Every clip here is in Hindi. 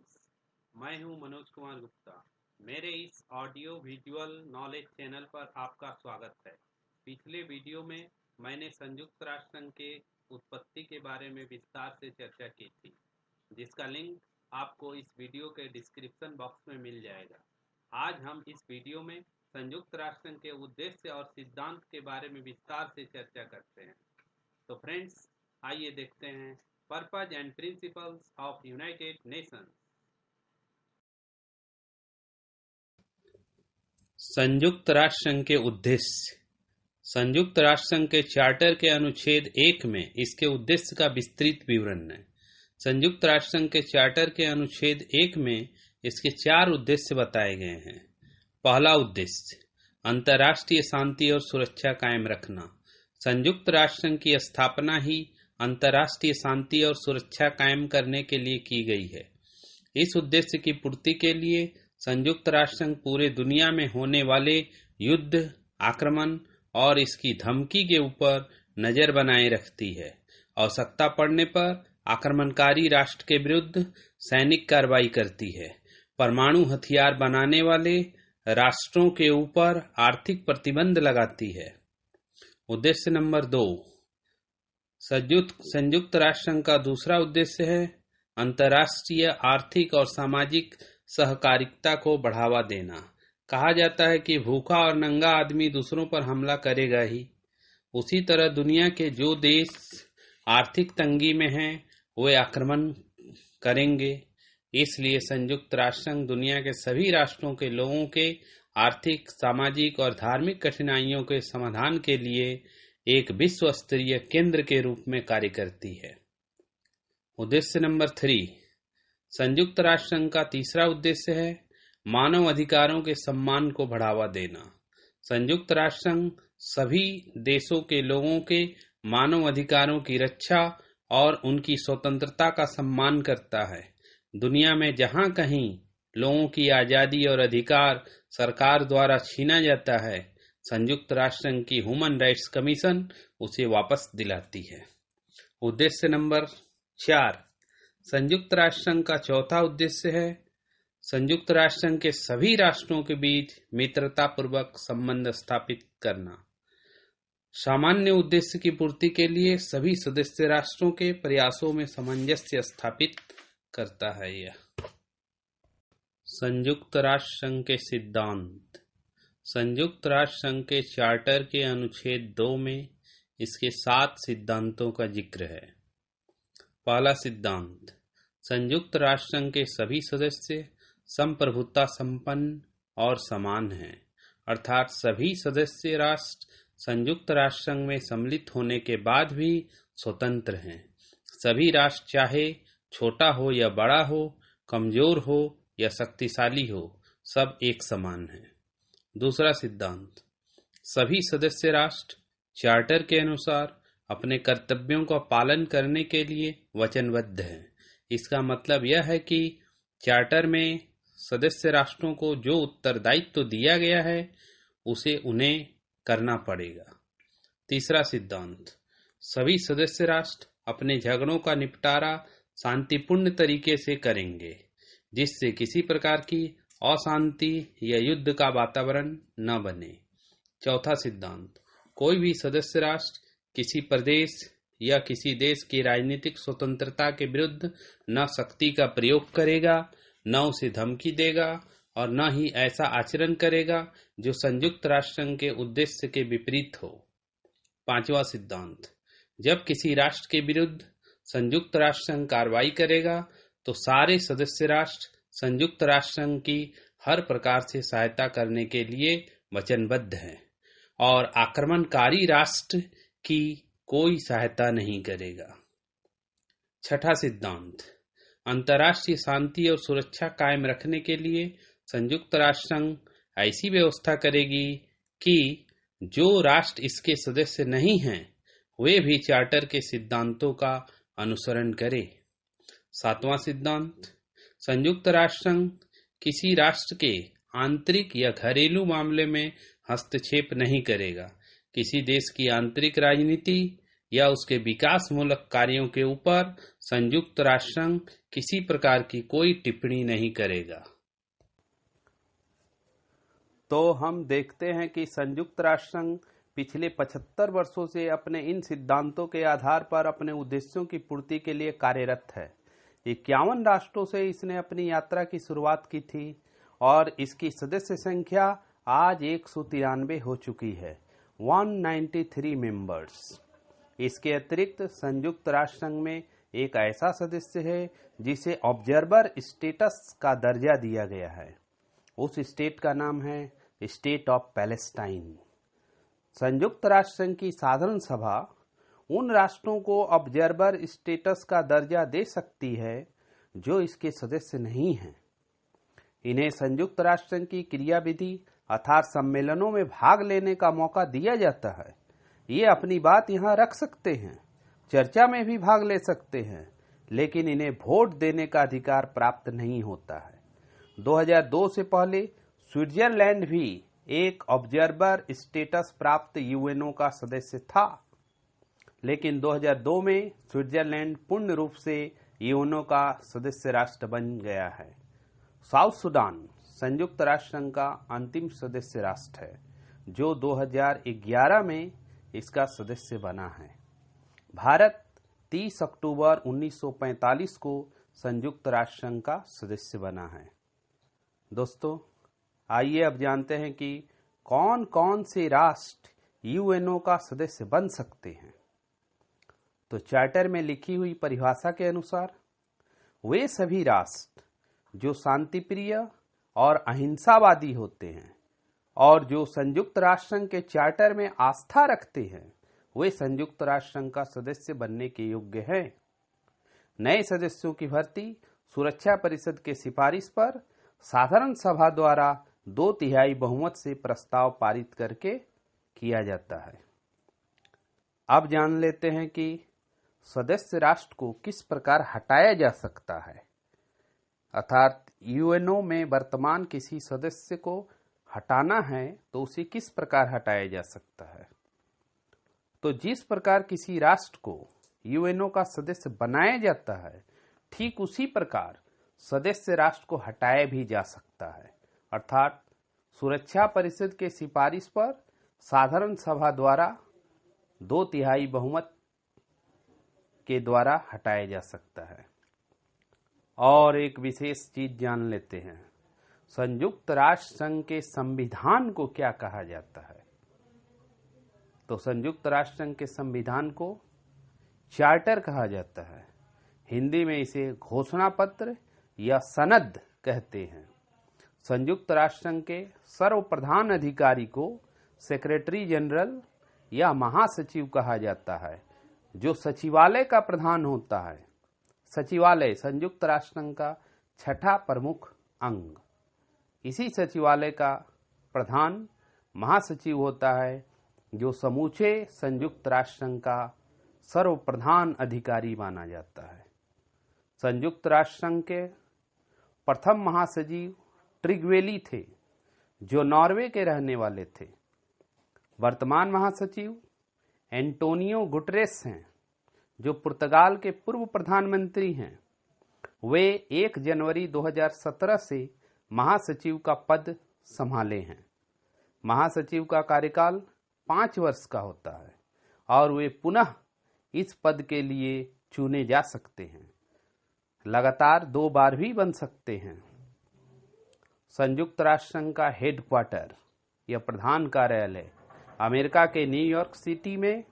फ्रेंड्स, मैं हूं मनोज कुमार गुप्ता। मेरे इस ऑडियो विजुअल नॉलेज चैनल पर आपका स्वागत है। पिछले वीडियो में मैंने संयुक्त राष्ट्र संघ के उत्पत्ति के बारे में विस्तार से चर्चा की थी, जिसका लिंक आपको इस वीडियो के डिस्क्रिप्शन बॉक्स में मिल जाएगा। आज हम इस वीडियो में संयुक्त राष्ट्र संघ के उद्देश्य और सिद्धांत के बारे में विस्तार से चर्चा करते हैं। तो फ्रेंड्स, आइए देखते हैं purpose and principles of United Nations. संयुक्त राष्ट्र संघ के उद्देश्य। संयुक्त राष्ट्र संघ के चार्टर के अनुच्छेद 1 में इसके उद्देश्य का विस्तृत विवरण है। संयुक्त राष्ट्र संघ के चार्टर के अनुच्छेद 1 में इसके 4 उद्देश्य बताए गए हैं। पहला उद्देश्य, अंतर्राष्ट्रीय शांति और सुरक्षा कायम रखना। संयुक्त राष्ट्र संघ की स्थापना ही अंतर्राष्ट्रीय शांति और सुरक्षा कायम करने के लिए की गई है। इस उद्देश्य की पूर्ति के लिए संयुक्त राष्ट्र संघ पूरे दुनिया में होने वाले युद्ध, आक्रमण और इसकी धमकी के ऊपर नजर बनाए रखती है। आवश्यकता पड़ने पर आक्रमणकारी राष्ट्र के विरुद्ध सैनिक कार्रवाई करती है। परमाणु हथियार बनाने वाले राष्ट्रों के ऊपर आर्थिक प्रतिबंध लगाती है। उद्देश्य नंबर 2, संयुक्त राष्ट्र संघ का दूसरा उद्देश्य है अंतर्राष्ट्रीय आर्थिक और सामाजिक सहकारिता को बढ़ावा देना। कहा जाता है कि भूखा और नंगा आदमी दूसरों पर हमला करेगा ही, उसी तरह दुनिया के जो देश आर्थिक तंगी में हैं वे आक्रमण करेंगे। इसलिए संयुक्त राष्ट्र संघ दुनिया के सभी राष्ट्रों के लोगों के आर्थिक, सामाजिक और धार्मिक कठिनाइयों के समाधान के लिए एक विश्व स्तरीय केंद्र के रूप में कार्य करती है। उद्देश्य नंबर 3, संयुक्त राष्ट्र संघ का तीसरा उद्देश्य है मानव अधिकारों के सम्मान को बढ़ावा देना। संयुक्त राष्ट्र संघ सभी देशों के लोगों के मानव अधिकारों की रक्षा और उनकी स्वतंत्रता का सम्मान करता है। दुनिया में जहां कहीं लोगों की आजादी और अधिकार सरकार द्वारा छीना जाता है, संयुक्त राष्ट्र संघ की ह्यूमन राइट्स कमीशन उसे वापस दिलाती है। उद्देश्य नंबर 4, संयुक्त राष्ट्र संघ का चौथा उद्देश्य है संयुक्त राष्ट्र संघ के सभी राष्ट्रों के बीच मित्रतापूर्वक संबंध स्थापित करना। सामान्य उद्देश्य की पूर्ति के लिए सभी सदस्य राष्ट्रों के प्रयासों में सामंजस्य स्थापित करता है। यह संयुक्त राष्ट्र संघ के सिद्धांत। संयुक्त राष्ट्र संघ के चार्टर के अनुच्छेद 2 में इसके 7 सिद्धांतों का जिक्र है। पहला सिद्धांत, संयुक्त राष्ट्र संघ के सभी सदस्य संप्रभुता संपन्न और समान हैं, अर्थात सभी सदस्य राष्ट्र संयुक्त राष्ट्र संघ में सम्मिलित होने के बाद भी स्वतंत्र हैं। सभी राष्ट्र चाहे छोटा हो या बड़ा हो, कमजोर हो या शक्तिशाली हो, सब एक समान हैं। दूसरा सिद्धांत, सभी सदस्य राष्ट्र चार्टर के अनुसार अपने कर्तव्यों का पालन करने के लिए वचनबद्ध हैं। इसका मतलब यह है कि चार्टर में सदस्य राष्ट्रों को जो उत्तरदायित्व दिया गया है उसे उन्हें करना पड़ेगा। तीसरा सिद्धांत, सभी सदस्य राष्ट्र अपने झगड़ों का निपटारा शांतिपूर्ण तरीके से करेंगे, जिससे किसी प्रकार की अशांति या युद्ध का वातावरण न बने। चौथा सिद्धांत, कोई भी सदस्य राष्ट्र किसी प्रदेश या किसी देश की राजनीतिक स्वतंत्रता के विरुद्ध न शक्ति का प्रयोग करेगा, न उसे धमकी देगा और न ही ऐसा आचरण करेगा जो संयुक्त राष्ट्र संघ के उद्देश्य के विपरीत हो। पांचवा सिद्धांत, जब किसी राष्ट्र के विरुद्ध संयुक्त राष्ट्र संघ कार्रवाई करेगा तो सारे सदस्य राष्ट्र संयुक्त राष्ट्र संघ की हर प्रकार से सहायता करने के लिए वचनबद्ध हैं और आक्रमणकारी राष्ट्र की कोई सहायता नहीं करेगा। छठा सिद्धांत, अंतर्राष्ट्रीय शांति और सुरक्षा कायम रखने के लिए संयुक्त राष्ट्र संघ ऐसी व्यवस्था करेगी कि जो राष्ट्र इसके सदस्य नहीं हैं वे भी चार्टर के सिद्धांतों का अनुसरण करें। सातवां सिद्धांत, संयुक्त राष्ट्र संघ किसी राष्ट्र के आंतरिक या घरेलू मामले में हस्तक्षेप नहीं करेगा। किसी देश की आंतरिक राजनीति या उसके विकासमूलक कार्यों के ऊपर संयुक्त राष्ट्र संघ किसी प्रकार की कोई टिप्पणी नहीं करेगा। तो हम देखते हैं कि संयुक्त राष्ट्र संघ पिछले 75 वर्षों से अपने इन सिद्धांतों के आधार पर अपने उद्देश्यों की पूर्ति के लिए कार्यरत है। 51 राष्ट्रों से इसने अपनी यात्रा की शुरुआत की थी और इसकी सदस्य संख्या आज 193 हो चुकी है, 193 मेंबर्स। इसके अतिरिक्त संयुक्त राष्ट्र संघ में एक ऐसा सदस्य है जिसे ऑब्जर्वर स्टेटस का दर्जा दिया गया है। उस स्टेट का नाम है स्टेट ऑफ पैलेस्टाइन। संयुक्त राष्ट्र संघ की साधारण सभा उन राष्ट्रों को ऑब्जर्वर स्टेटस का दर्जा दे सकती है जो इसके सदस्य नहीं हैं। इन्हें संयुक्त राष्ट्र संघ की क्रियाविधि अर्थात सम्मेलनों में भाग लेने का मौका दिया जाता है। ये अपनी बात यहाँ रख सकते हैं, चर्चा में भी भाग ले सकते हैं, लेकिन इन्हें वोट देने का अधिकार प्राप्त नहीं होता है। 2002 से पहले स्विट्जरलैंड भी एक ऑब्जर्वर स्टेटस प्राप्त यूएनओ का सदस्य था, लेकिन 2002 में स्विट्जरलैंड पूर्ण रूप से यूएनओ का सदस्य राष्ट्र बन गया है। साउथ सुडान संयुक्त राष्ट्र संघ का अंतिम सदस्य राष्ट्र है, जो 2011 में इसका सदस्य बना है। भारत 30 अक्टूबर 1945 को संयुक्त राष्ट्र संघ का सदस्य बना है। दोस्तों, आइए अब जानते हैं कि कौन कौन से राष्ट्र यूएनओ का सदस्य बन सकते हैं। तो चार्टर में लिखी हुई परिभाषा के अनुसार वे सभी राष्ट्र जो शांतिप्रिय और अहिंसावादी होते हैं और जो संयुक्त राष्ट्र संघ के चार्टर में आस्था रखते हैं, वे संयुक्त राष्ट्र संघ का सदस्य बनने के योग्य हैं। नए सदस्यों की भर्ती सुरक्षा परिषद के सिफारिश पर साधारण सभा द्वारा 2/3 बहुमत से प्रस्ताव पारित करके किया जाता है। अब जान लेते हैं कि सदस्य राष्ट्र को किस प्रकार हटाया जा सकता है, अर्थात यूएनओ में वर्तमान किसी सदस्य को हटाना है तो उसे किस प्रकार हटाया जा सकता है। तो जिस प्रकार किसी राष्ट्र को यूएनओ का सदस्य बनाया जाता है, ठीक उसी प्रकार सदस्य राष्ट्र को हटाया भी जा सकता है, अर्थात सुरक्षा परिषद के सिफारिश पर साधारण सभा द्वारा 2/3 बहुमत के द्वारा हटाया जा सकता है। और एक विशेष चीज जान लेते हैं, संयुक्त राष्ट्र संघ के संविधान को क्या कहा जाता है। तो संयुक्त राष्ट्र संघ के संविधान को चार्टर कहा जाता है। हिंदी में इसे घोषणा पत्र या सनद कहते हैं। संयुक्त राष्ट्र संघ के सर्वप्रधान अधिकारी को सेक्रेटरी जनरल या महासचिव कहा जाता है, जो सचिवालय का प्रधान होता है। सचिवालय संयुक्त राष्ट्र संघ का 6ठा प्रमुख अंग। इसी सचिवालय का प्रधान महासचिव होता है, जो समूचे संयुक्त राष्ट्र संघ का सर्वप्रधान अधिकारी माना जाता है। संयुक्त राष्ट्र संघ के प्रथम महासचिव ट्रिगवेली थे, जो नॉर्वे के रहने वाले थे। वर्तमान महासचिव एंटोनियो गुटरेस हैं, जो पुर्तगाल के पूर्व प्रधानमंत्री हैं। वे 1 जनवरी 2017 से महासचिव का पद संभाले हैं। महासचिव का कार्यकाल 5 वर्ष का होता है और वे पुनः इस पद के लिए चुने जा सकते हैं। लगातार 2 बार भी बन सकते हैं। संयुक्त राष्ट्र संघ का हेडक्वार्टर या प्रधान कार्यालय अमेरिका के न्यूयॉर्क सिटी में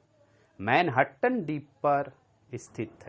मैनहट्टन द्वीप पर स्थित है।